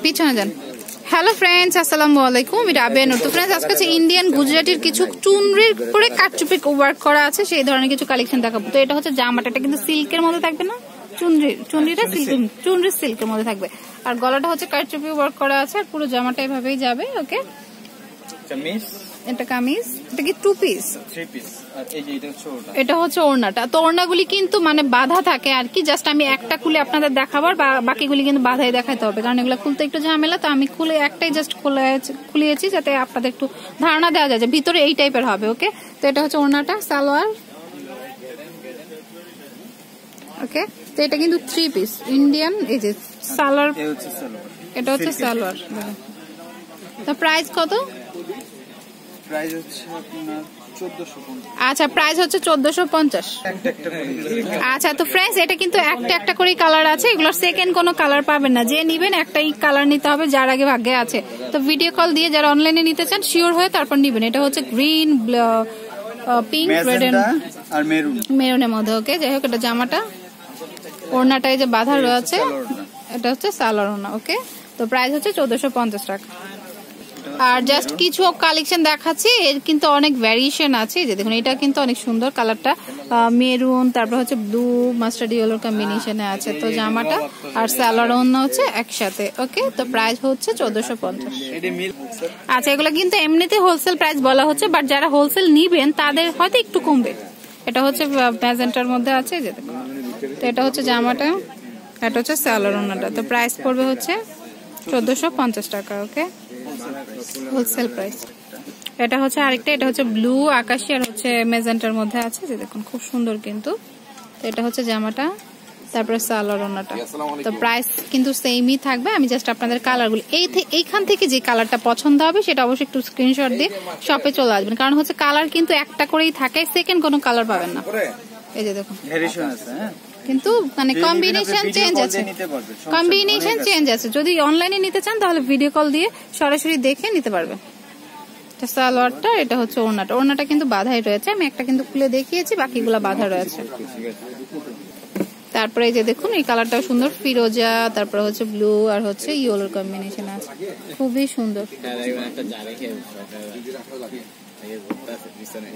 পিছনে যান। Hello friends, আসসালামু আলাইকুম। এটা আবিয়া নূর। তো ফ্রেন্ডস, আজকে হচ্ছে ইন্ডিয়ান গুজরাটির কিছু চুনরির উপরে কারচুপি ওয়ার্ক করা আছে, সেই ধরনের কিছু কালেকশন দেখাবো। তো এটা হচ্ছে জামাটা, এটা কিন্তু সিল্কের মধ্যে থাকবে না, চুনরিটা চুনরির সিল্কের মধ্যে থাকবে। আর গলাটা হচ্ছে কারচুপি ওয়ার্ক করা আছে, আর পুরো জামাটা এভাবেই যাবে। ওকে, এটা কামিজ, এটা কি 2 পিস, 3 পিস, আর এই যে এটা হচ্ছে ওড়নাটা। তো ওড়নাগুলি কিন্তু মানে বাঁধা থাকে আর কি, জাস্ট আমি একটা খুলে আপনাদের দেখাবার, বাকিগুলি কিন্তু বাঁধাই দেখাতে হবে, কারণ এগুলো খুলতে একটু ঝামেলা। তো আমি খুলে একটাই জাস্ট খুলিয়েছি, যাতে আপনাদের একটু ধারণা দেওয়া যায় যে ভিতরে এই টাইপের হবে। ওকে, তো এটা হচ্ছে ওড়নাটা, সালোয়ার। ওকে, তো এটা কিন্তু 3 পিস ইন্ডিয়ান, এই যে সালোয়ার, এটা হচ্ছে সালোয়ার। তো প্রাইস কত? প্রাইস হচ্ছে আপনার 1450। আচ্ছা, প্রাইস হচ্ছে 1450। আচ্ছা, তো ফ্রেন্ডস, এটা কিন্তু একটা একটা করে কালার আছে, এগুলোর সেকেন্ড কোনো কালার পাবেন না। যে নিবেন একটাই কালার নিতে হবে, যার আগে ভাগ্যে আছে। তো ভিডিও কল দিয়ে যারা অনলাইনে নিতে চান শিওর হয়ে তারপর নিবেন। এটা হচ্ছে গ্রিন, পিঙ্ক, রেড আর মেরুনের মধ্যে। ওকে, যাই হোক, এটা জামাটা, ওড়নাটা এই যে বাঁধা রয়েছে, এটা হচ্ছে সালোয়ার ওড়না। ওকে, তো প্রাইস হচ্ছে 1450 টাকা। আর জাস্ট কিছু কালেকশন দেখাচ্ছি, এর কিন্তু অনেক ভ্যারিয়েশন আছে। যে দেখুন, এটা কিন্তু অনেক সুন্দর কালারটা, মেরুন, তারপর হচ্ছে ব্লু, মাস্টার্ড ইয়েলোর কম্বিনেশনে আছে। তো জামাটা আর সালোয়ার অন্য হচ্ছে একসাথে। ওকে, তো প্রাইস হচ্ছে 1450। আচ্ছা, এগুলো কিন্তু এমনিতে হোলসেল প্রাইস বলা হচ্ছে, বাট যারা হোলসেল নিবেন তাদের হয়তো একটু কমবে। এটা হচ্ছে ম্যাজেন্টার মধ্যে আছে, যে দেখুন। তো এটা হচ্ছে জামাটা, এটা হচ্ছে সালোয়ার ওড়নাটা। তো প্রাইস পড়বে হচ্ছে 1450 টাকা। ওকে, হোলসেল প্রাইস। এটা হচ্ছে আরেকটা, এটা হচ্ছে ব্লু আকাশি আর হচ্ছে মেজেন্টার মধ্যে আছে, যে দেখুন খুব সুন্দর কিন্তু। তো এটা হচ্ছে জামাটা, তারপরে সালোয়ার ওড়নাটা। তো প্রাইস কিন্তু সেমই থাকবে। আমি জাস্ট আপনাদের কালারগুলো এইখান থেকে যে কালারটা পছন্দ হবে সেটা অবশ্যই একটু স্ক্রিনশট দিয়ে শপে চলে আসবেন, কারণ হচ্ছে কালার কিন্তু একটা করেই থাকে, সেকেন্ড কোনো কালার পাবেন না। এই যে দেখুন, কিন্তু মানে কম্বিনেশন চেঞ্জ আছে। যদি অনলাইনে নিতে চান তাহলে ভিডিও কল দিয়ে সরাসরি দেখে নিতে পারবেন। সালোয়ারটা, এটা হচ্ছে ওড়নাটা। ওড়নাটা কিন্তু বাঁধাই রয়েছে, আমি একটা কিন্তু খুলে দেখিয়েছি, বাকিগুলা বাঁধা রয়েছে। তারপরে এই যে দেখুন, এই কালারটাও সুন্দর, ফিরোজা, তারপরে হচ্ছে ব্লু আর হচ্ছে ইয়েলোর কম্বিনেশন আছে, খুবই সুন্দর।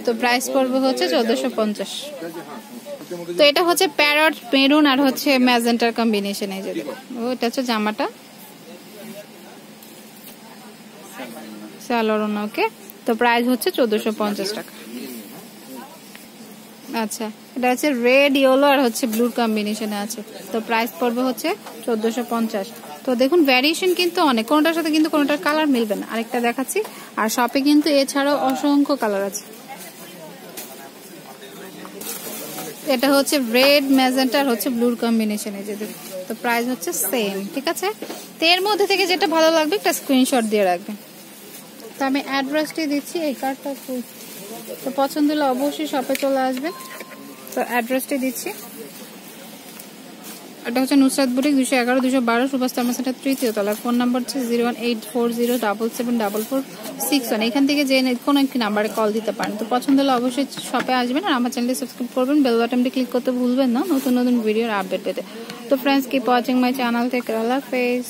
তো প্রাইস পড়বে হচ্ছে 1450। তো এটা হচ্ছে প্যারট, মেরুন আর হচ্ছে ম্যাজেন্টার কম্বিনেশন। এই যে এটা হচ্ছে জামাটা, সালোয়ার ওড়না। ওকে, তো প্রাইস হচ্ছে 1450 টাকা। আচ্ছা, এটা হচ্ছে রেড, ইয়েলো আর হচ্ছে ব্লুর কম্বিনেশনে আছে। তো প্রাইস পড়বে হচ্ছে 1450। তো দেখুন, ভ্যারিয়েশন কিন্তু অনেক, কোনটার সাথে কিন্তু কোনটার কালার মিলবে না। আরেকটা দেখাচ্ছি, আর শপে কিন্তু এছাড়াও অসংখ্য কালার আছে। এটা হচ্ছে রেড, ম্যাজেন্টা আর হচ্ছে ব্লুর কম্বিনেশন। এই যে দেখুন, তো প্রাইস হচ্ছে সেম, ঠিক আছে। তো এর মধ্যে থেকে যেটা ভালো লাগবে একটা স্ক্রিনশট দিয়ে রাখবেন। তো আমি অ্যাড্রেসটি দিচ্ছি, এই কার্ডটা তো পছন্দ হলে অবশ্যই শপে চলে আসবেন। তো অ্যাড্রেসটি দিচ্ছি, এটা হচ্ছে নুসরাত বুটিক, 211-212 সুভাষ থার্মাস সেন্টার, 3য় তলা। ফোন নাম্বার হচ্ছে 01840774461। এখান থেকে যে কোনো একটি নাম্বারে কল দিতে পারেন। তো পছন্দ হলে অবশ্যই শপে আসবেন, আর আমার চ্যানেলটি সাবস্ক্রাইব করবেন, বেল বাটনটি ক্লিক করতে ভুলবেন না নতুন নতুন ভিডিওর আপডেট পেতে। তো friends, keep watching my channel. Take care, আল্লাহ হাফেজ।